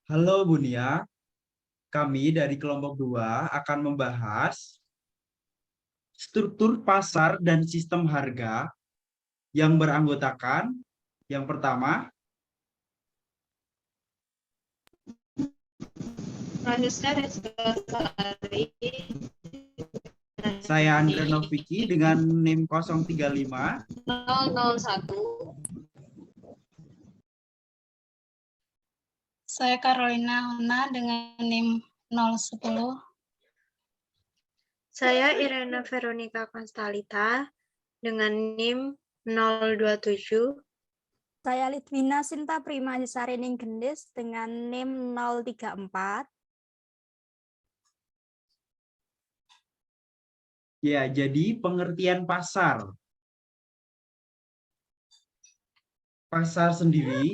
Halo Bunia, kami dari kelompok 2 akan membahas struktur pasar dan sistem harga yang beranggotakan yang pertama, saya Andra Noviki dengan NIM 035. 001. Saya Carolina Hona dengan NIM 010. Saya Irena Veronica Konstalita dengan NIM 027. Saya Litwina Sinta Prima Sarining Gendis dengan NIM 034. Ya, jadi pengertian pasar. Pasar sendiri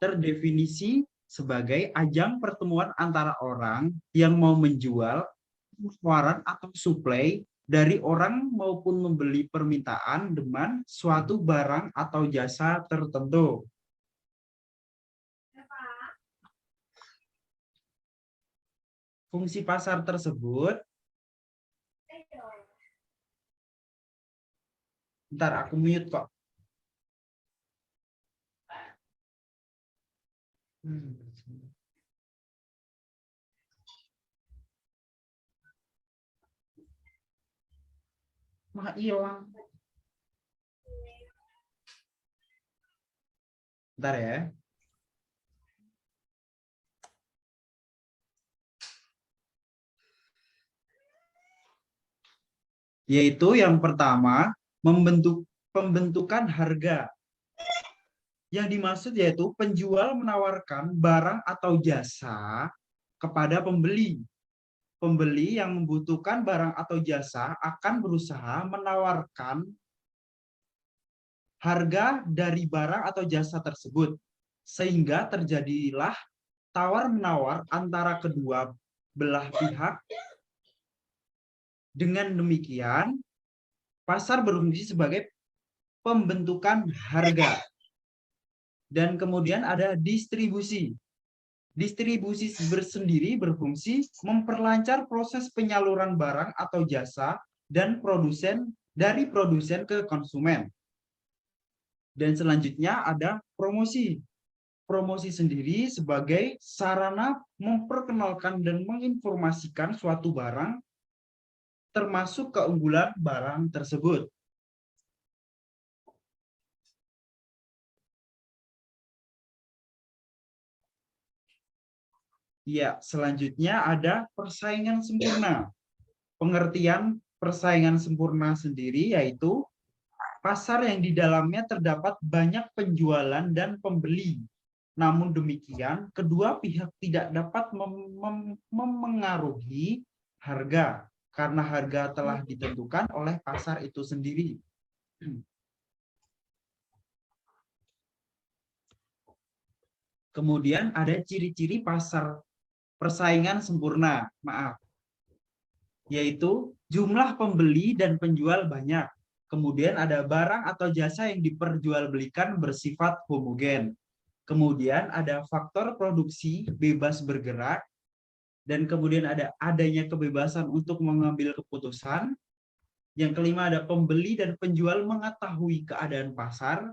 terdefinisi sebagai ajang pertemuan antara orang yang mau menjual, tawaran atau suplai dari orang maupun membeli permintaan demand suatu barang atau jasa tertentu. Fungsi pasar tersebut, ntar aku mute kok. Mah hilang. Bentar ya. Yaitu yang pertama, pembentukan harga. Yang dimaksud yaitu penjual menawarkan barang atau jasa kepada pembeli. Pembeli yang membutuhkan barang atau jasa akan berusaha menawarkan harga dari barang atau jasa tersebut, sehingga terjadilah tawar-menawar antara kedua belah pihak. Dengan demikian, pasar berfungsi sebagai pembentukan harga. Dan kemudian ada distribusi. Distribusi bersendiri berfungsi memperlancar proses penyaluran barang atau jasa dan dari produsen ke konsumen. Dan selanjutnya ada promosi. Promosi sendiri sebagai sarana memperkenalkan dan menginformasikan suatu barang termasuk keunggulan barang tersebut. Ya, selanjutnya ada persaingan sempurna. Pengertian persaingan sempurna sendiri yaitu pasar yang di dalamnya terdapat banyak penjualan dan pembeli. Namun demikian, kedua pihak tidak dapat memengaruhi harga karena harga telah ditentukan oleh pasar itu sendiri. Kemudian ada ciri-ciri pasar persaingan sempurna, yaitu jumlah pembeli dan penjual banyak. Kemudian ada barang atau jasa yang diperjualbelikan bersifat homogen. Kemudian ada faktor produksi bebas bergerak. Dan kemudian ada adanya kebebasan untuk mengambil keputusan. Yang kelima ada pembeli dan penjual mengetahui keadaan pasar.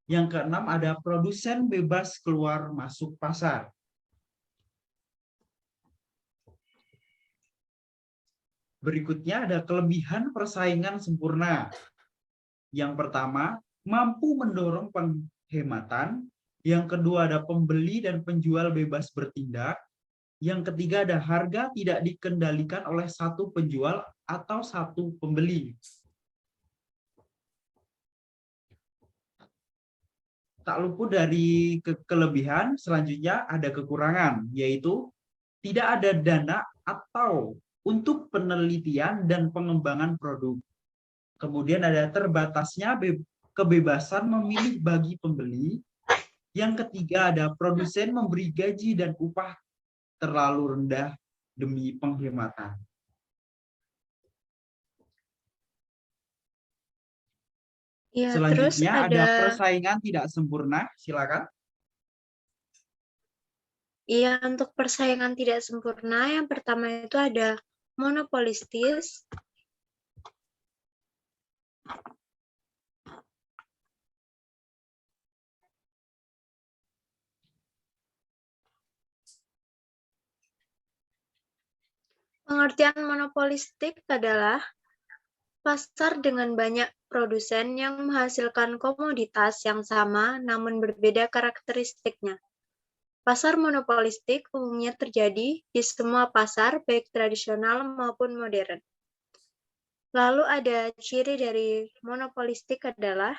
Yang keenam ada produsen bebas keluar masuk pasar. Berikutnya ada kelebihan persaingan sempurna. Yang pertama, mampu mendorong penghematan. Yang kedua ada pembeli dan penjual bebas bertindak. Yang ketiga ada harga tidak dikendalikan oleh satu penjual atau satu pembeli. Tak luput dari kelebihan, selanjutnya ada kekurangan, yaitu tidak ada dana atau untuk penelitian dan pengembangan produk. Kemudian ada terbatasnya kebebasan memilih bagi pembeli. Yang ketiga ada produsen memberi gaji dan upah terlalu rendah demi penghematan. Ya, Selanjutnya terus ada persaingan tidak sempurna, silakan. Iya, untuk persaingan tidak sempurna, yang pertama itu ada monopolistis, pengertian monopolistik adalah pasar dengan banyak produsen yang menghasilkan komoditas yang sama namun berbeda karakteristiknya. Pasar monopolistik umumnya terjadi di semua pasar, baik tradisional maupun modern. Lalu ada ciri dari monopolistik adalah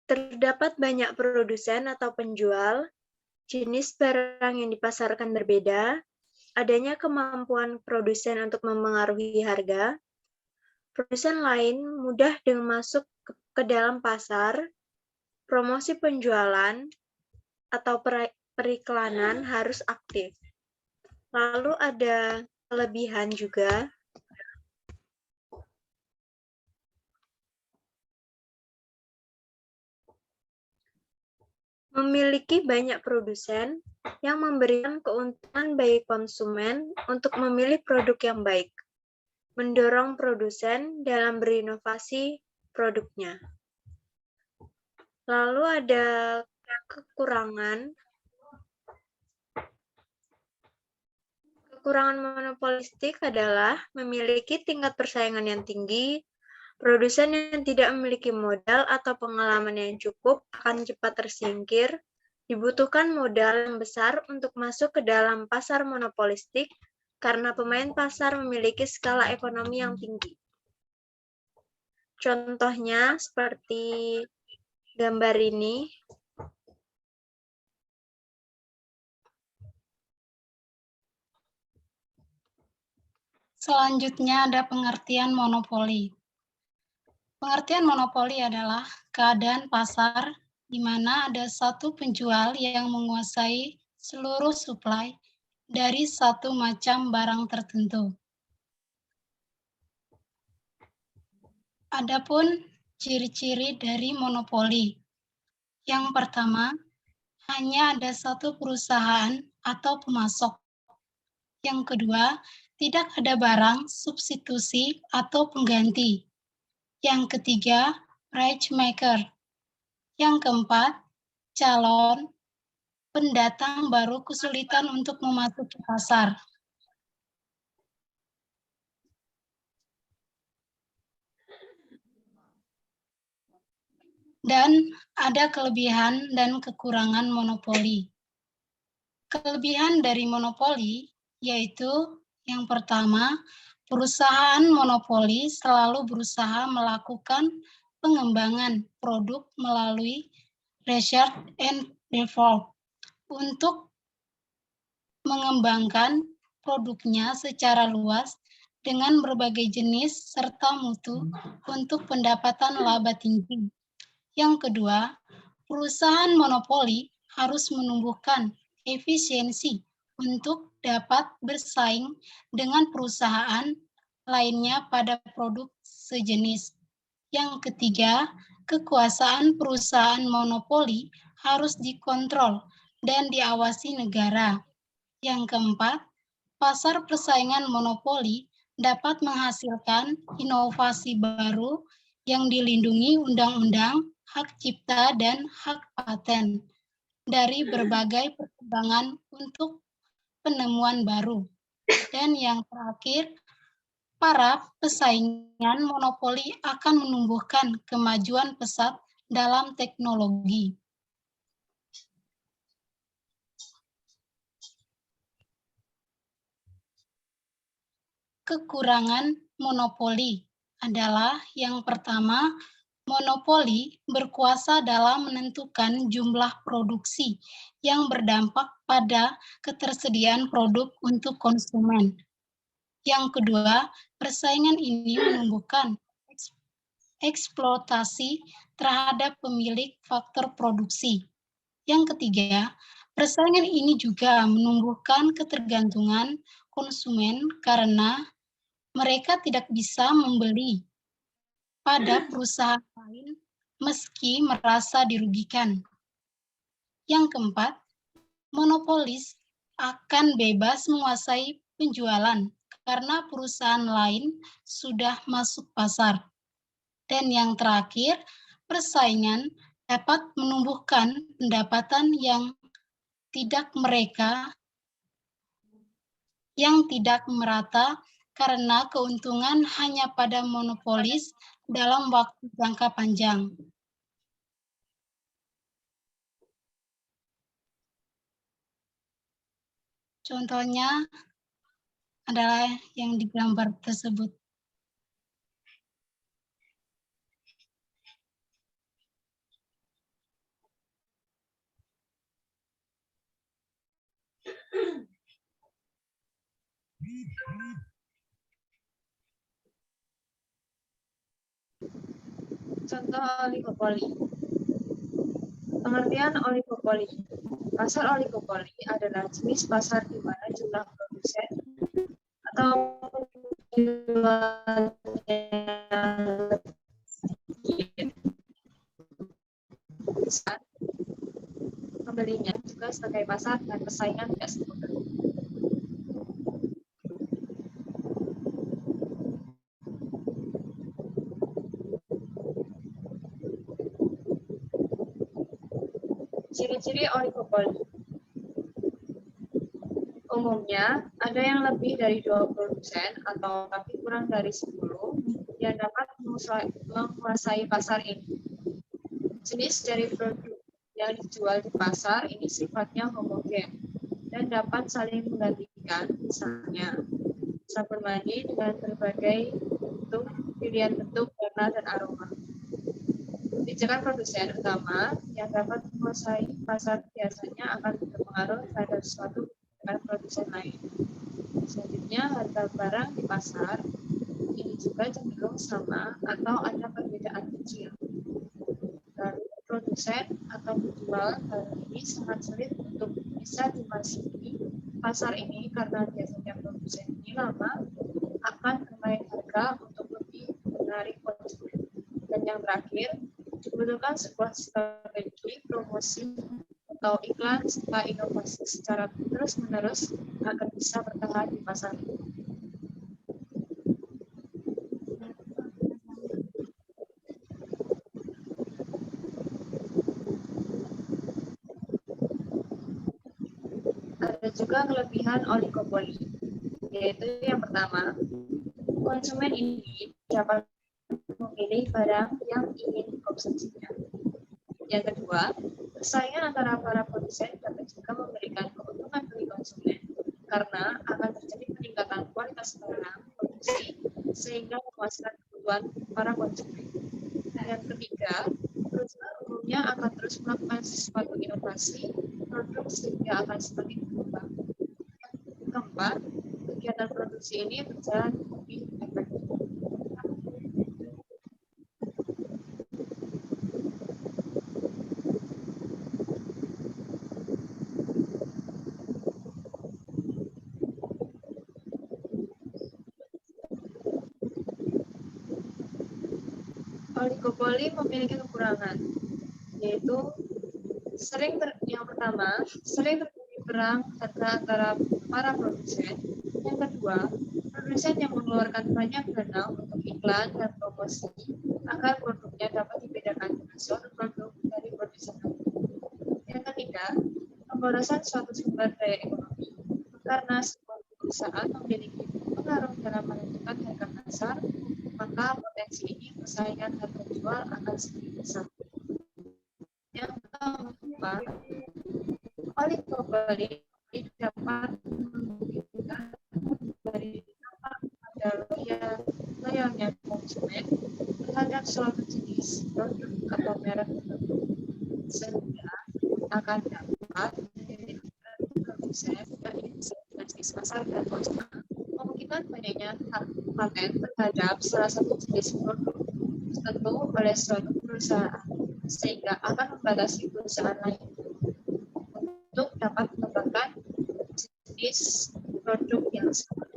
terdapat banyak produsen atau penjual, jenis barang yang dipasarkan berbeda, adanya kemampuan produsen untuk memengaruhi harga, produsen lain mudah dengan masuk ke dalam pasar, promosi penjualan atau periklanan harus aktif. Lalu ada kelebihan juga. Memiliki banyak produsen yang memberikan keuntungan bagi konsumen untuk memilih produk yang baik, mendorong produsen dalam berinovasi produknya. Lalu ada kekurangan. Kekurangan monopolistik adalah memiliki tingkat persaingan yang tinggi, produsen yang tidak memiliki modal atau pengalaman yang cukup akan cepat tersingkir, dibutuhkan modal yang besar untuk masuk ke dalam pasar monopolistik karena pemain pasar memiliki skala ekonomi yang tinggi. Contohnya seperti gambar ini. Selanjutnya ada pengertian monopoli. Pengertian monopoli adalah keadaan pasar di mana ada satu penjual yang menguasai seluruh suplai dari satu macam barang tertentu. Adapun ciri-ciri dari monopoli. Yang pertama, hanya ada satu perusahaan atau pemasok. Yang kedua, tidak ada barang substitusi atau pengganti. Yang ketiga, price maker. Yang keempat, calon pendatang baru kesulitan untuk memasuki pasar. Dan ada kelebihan dan kekurangan monopoli. Kelebihan dari monopoli yaitu yang pertama, perusahaan monopoli selalu berusaha melakukan pengembangan produk melalui research and development untuk mengembangkan produknya secara luas dengan berbagai jenis serta mutu untuk pendapatan laba tinggi. Yang kedua, perusahaan monopoli harus menumbuhkan efisiensi untuk dapat bersaing dengan perusahaan lainnya pada produk sejenis. Yang ketiga, kekuasaan perusahaan monopoli harus dikontrol dan diawasi negara. Yang keempat, pasar persaingan monopoli dapat menghasilkan inovasi baru yang dilindungi undang-undang, hak cipta, dan hak paten dari berbagai perkembangan untuk penemuan baru. Dan yang terakhir, para pesaingan monopoli akan menumbuhkan kemajuan pesat dalam teknologi. Kekurangan monopoli adalah yang pertama, monopoli berkuasa dalam menentukan jumlah produksi yang berdampak pada ketersediaan produk untuk konsumen. Yang kedua, persaingan ini menumbuhkan eksploitasi terhadap pemilik faktor produksi. Yang ketiga, persaingan ini juga menumbuhkan ketergantungan konsumen karena mereka tidak bisa membeli pada perusahaan lain meski merasa dirugikan. Yang keempat, monopolis akan bebas menguasai penjualan karena perusahaan lain sudah masuk pasar. Dan yang terakhir, persaingan dapat menumbuhkan pendapatan yang tidak merata karena keuntungan hanya pada monopolis dalam waktu jangka panjang. Contohnya adalah yang di gambar tersebut. Contoh oligopoli. Pengertian oligopoli. Pasar oligopoli adalah jenis pasar di mana jumlah produsen atau penjual pembelinya juga sebagai pasar dan persaingan tidak sempurna. Ciri-ciri oligopoli. Umumnya, ada yang lebih dari 2 produsen atau tapi kurang dari 10 yang dapat menguasai pasar ini. Jenis dari produk yang dijual di pasar ini sifatnya homogen dan dapat saling menggantikan, misalnya sabun mandi dengan berbagai bentuk, pilihan bentuk, warna, dan aroma. Kebijakan produsen utama yang dapat menguasai pasar biasanya akan berpengaruh terhadap suatu kebijakan produsen lain. Selanjutnya, harga barang di pasar ini juga cenderung sama atau ada perbedaan kecil. Lalu, produsen atau penjual barang ini sangat sulit untuk bisa dimasuki pasar ini karena biasanya produsen ini lama akan bermain harga untuk lebih menarik konsumen. Dan yang terakhir, dibutuhkan sebuah strategi promosi atau iklan serta inovasi secara terus-menerus agar bisa bertahan di pasar ini. Ada juga kelebihan oligopoli, yaitu yang pertama, konsumen ini dapat memilih barang yang ingin dikonsumsinya. Yang kedua, persaingan antara para produsen dapat juga memberikan keuntungan bagi konsumen karena akan terjadi peningkatan kualitas barang produksi sehingga memuaskan kebutuhan para konsumen. Yang ketiga, perusahaan umumnya akan terus melakukan sesuatu inovasi produk sehingga akan semakin berkembang. Keempat, kegiatan produksi ini berjalan lebih efektif. Oligopoli memiliki kekurangan, yaitu yang pertama, sering terjadi perang harga antara para produsen. Yang kedua, produsen yang mengeluarkan banyak dana untuk iklan dan promosi agar produknya dapat dibedakan dengan suatu produk dari produsen lain. Yang ketiga, pemborosan suatu sumber daya ekonomi karena sebuah perusahaan memiliki pengaruh dalam menentukan harga pasar, maka potensi ini persaingan harga jual akan semakin besar. Yang keempat, oligopoli dapat memberikan dari loyalnya konsumen terhadap suatu jenis produk atau merek tertentu, sehingga akan dapat menjadikan produsen dan jenis pasar dan konsumen. Kemungkinan banyaknya paten terhadap salah satu jenis produk tertentu oleh suatu perusahaan, sehingga akan membatasi perusahaan lain untuk dapat mengembangkan jenis produk yang sama.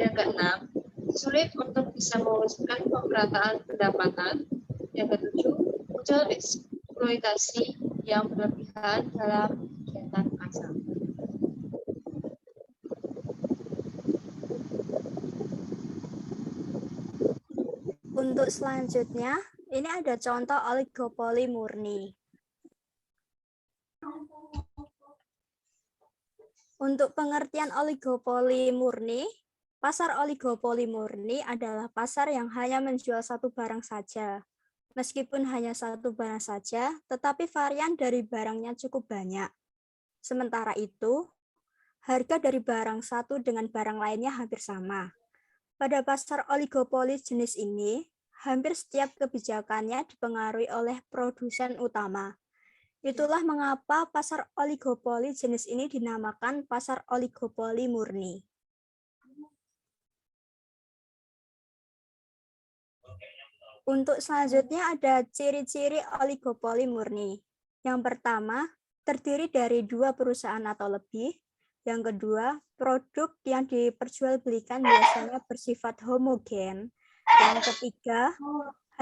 Yang keenam, Sulit untuk bisa mewujudkan pemerataan pendapatan. Yang ketujuh, muncul eksploitasi yang berlebihan dalam kegiatan pasar. Untuk selanjutnya, ini ada contoh oligopoli murni. Untuk pengertian oligopoli murni, pasar oligopoli murni adalah pasar yang hanya menjual satu barang saja. Meskipun hanya satu barang saja, tetapi varian dari barangnya cukup banyak. Sementara itu, harga dari barang satu dengan barang lainnya hampir sama. Pada pasar oligopoli jenis ini, hampir setiap kebijakannya dipengaruhi oleh produsen utama. Itulah mengapa pasar oligopoli jenis ini dinamakan pasar oligopoli murni. Untuk selanjutnya ada ciri-ciri oligopoli murni. Yang pertama, terdiri dari 2 perusahaan atau lebih. Yang kedua, produk yang diperjualbelikan biasanya bersifat homogen. Yang ketiga,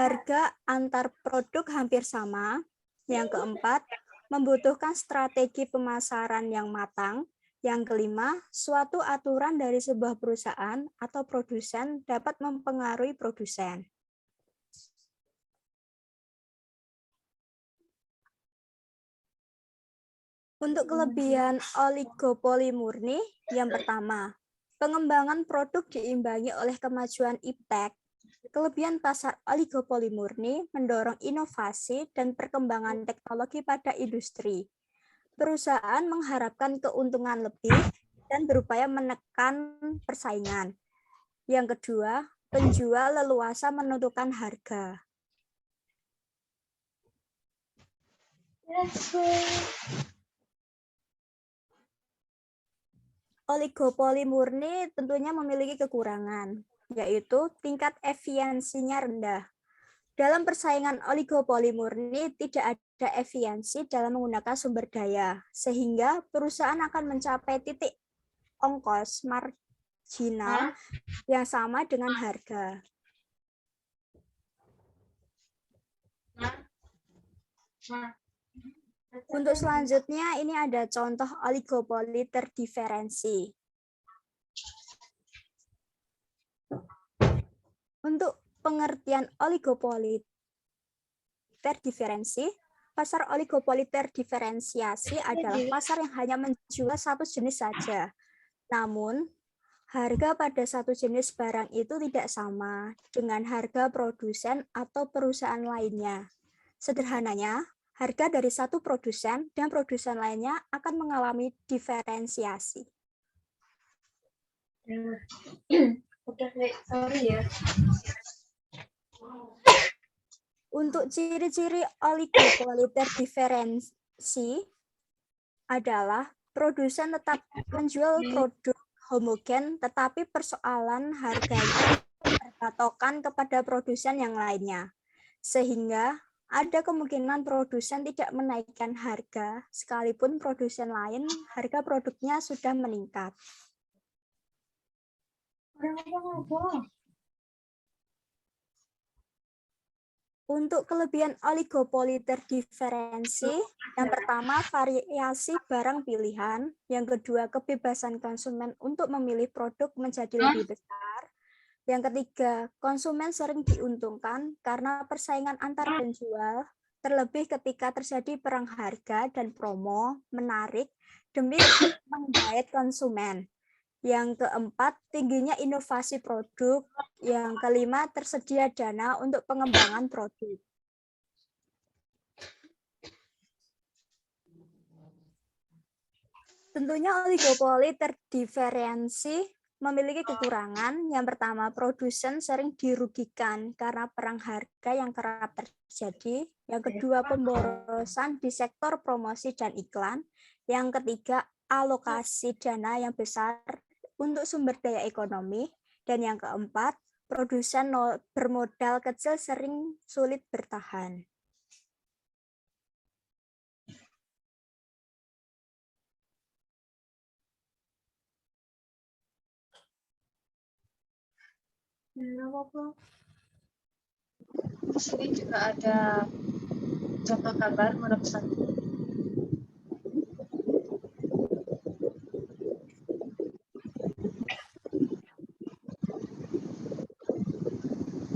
harga antar produk hampir sama. Yang keempat, membutuhkan strategi pemasaran yang matang. Yang kelima, suatu aturan dari sebuah perusahaan atau produsen dapat mempengaruhi produsen. Untuk kelebihan oligopoli murni, yang pertama, pengembangan produk diimbangi oleh kemajuan iptek. Kelebihan pasar oligopoli murni mendorong inovasi dan perkembangan teknologi pada industri. Perusahaan mengharapkan keuntungan lebih dan berupaya menekan persaingan. Yang kedua, penjual leluasa menentukan harga. Oligopoli murni tentunya memiliki kekurangan, yaitu tingkat efisiensinya rendah. Dalam persaingan oligopoli murni tidak ada efisiensi dalam menggunakan sumber daya, sehingga perusahaan akan mencapai titik ongkos marginal yang sama dengan harga. Untuk selanjutnya, ini ada contoh oligopoli terdiferensi. Untuk pengertian oligopoli terdiferensi, pasar oligopoli terdiferensiasi adalah pasar yang hanya menjual satu jenis saja. Namun, harga pada satu jenis barang itu tidak sama dengan harga produsen atau perusahaan lainnya. Sederhananya, harga dari satu produsen dan produsen lainnya akan mengalami diferensiasi. Untuk ciri-ciri oligopoli terdiferensi adalah produsen tetap menjual produk homogen, tetapi persoalan harganya berpatokan kepada produsen yang lainnya. Sehingga ada kemungkinan produsen tidak menaikkan harga, sekalipun produsen lain harga produknya sudah meningkat. Untuk kelebihan oligopoli terdiferensi, yang pertama variasi barang pilihan, yang kedua kebebasan konsumen untuk memilih produk menjadi lebih besar, yang ketiga konsumen sering diuntungkan karena persaingan antar penjual, terlebih ketika terjadi perang harga dan promo menarik demi menggait konsumen. Yang keempat, tingginya inovasi produk. Yang kelima, tersedia dana untuk pengembangan produk. Tentunya oligopoli terdiferensi memiliki kekurangan. Yang pertama, produsen sering dirugikan karena perang harga yang kerap terjadi. Yang kedua, pemborosan di sektor promosi dan iklan. Yang ketiga, alokasi dana yang besar untuk sumber daya ekonomi. Dan yang keempat, produsen bermodal kecil sering sulit bertahan. Di sini juga ada contoh gambar menurut saya.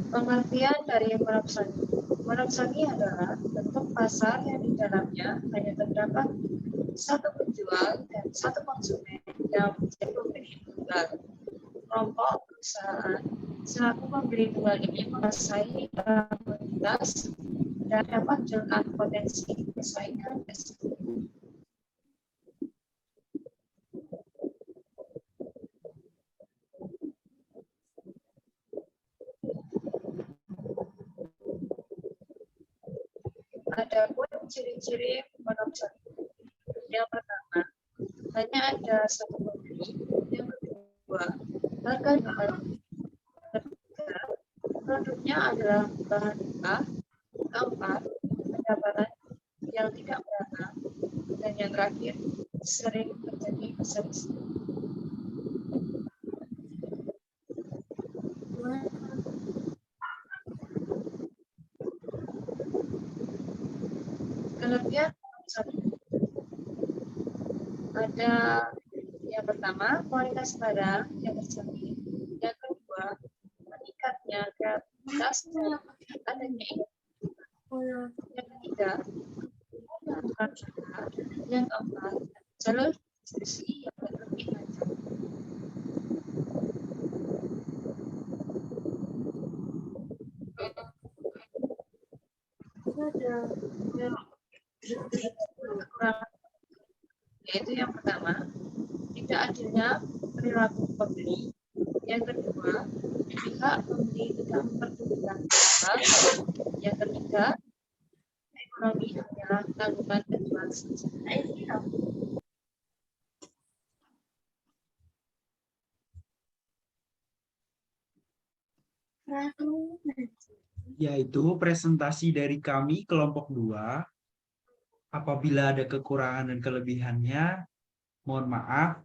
Pengertian dari monopsoni. Monopsoni adalah bentuk pasar yang di dalamnya hanya terdapat satu penjual dan satu konsumen yang menjadi pembeli tunggal. Kelompok perusahaan selaku pembeli tunggal ini menguasai komoditas dan dapat menunjukkan potensi persaingan tersebut. Ada pun ciri-ciri monopsoni. Yang pertama, hanya ada satu pembeli. Yang kedua, harga mahal. Ketiga, produknya adalah bahan mentah. Keempat, pendapatan yang tidak merata. Dan yang terakhir, sering terjadi selisih. Pengertian monopsoni. Ada yang pertama, kualitas barang yang terjamin. Yang kedua, meningkatnya kreativitas adanya ide. Yang ketiga, menentukan harga. Yang keempat, jalur distribusi yang lebih lancar. Yaitu yang pertama, tidak adilnya perilaku pembeli. Yang kedua, pihak pembeli tidak memperdulikan pasar. Yang ketiga, ekonomi hanyalah tanggungan penjual saja. Yaitu presentasi dari kami kelompok 2. Apabila ada kekurangan dan kelebihannya, mohon maaf.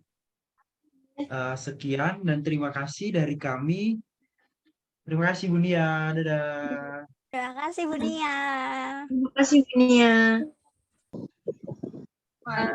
Sekian dan terima kasih dari kami. Terima kasih Bu Nia. Dadah. Terima kasih Bu Nia. Terima kasih, Nia. Wah.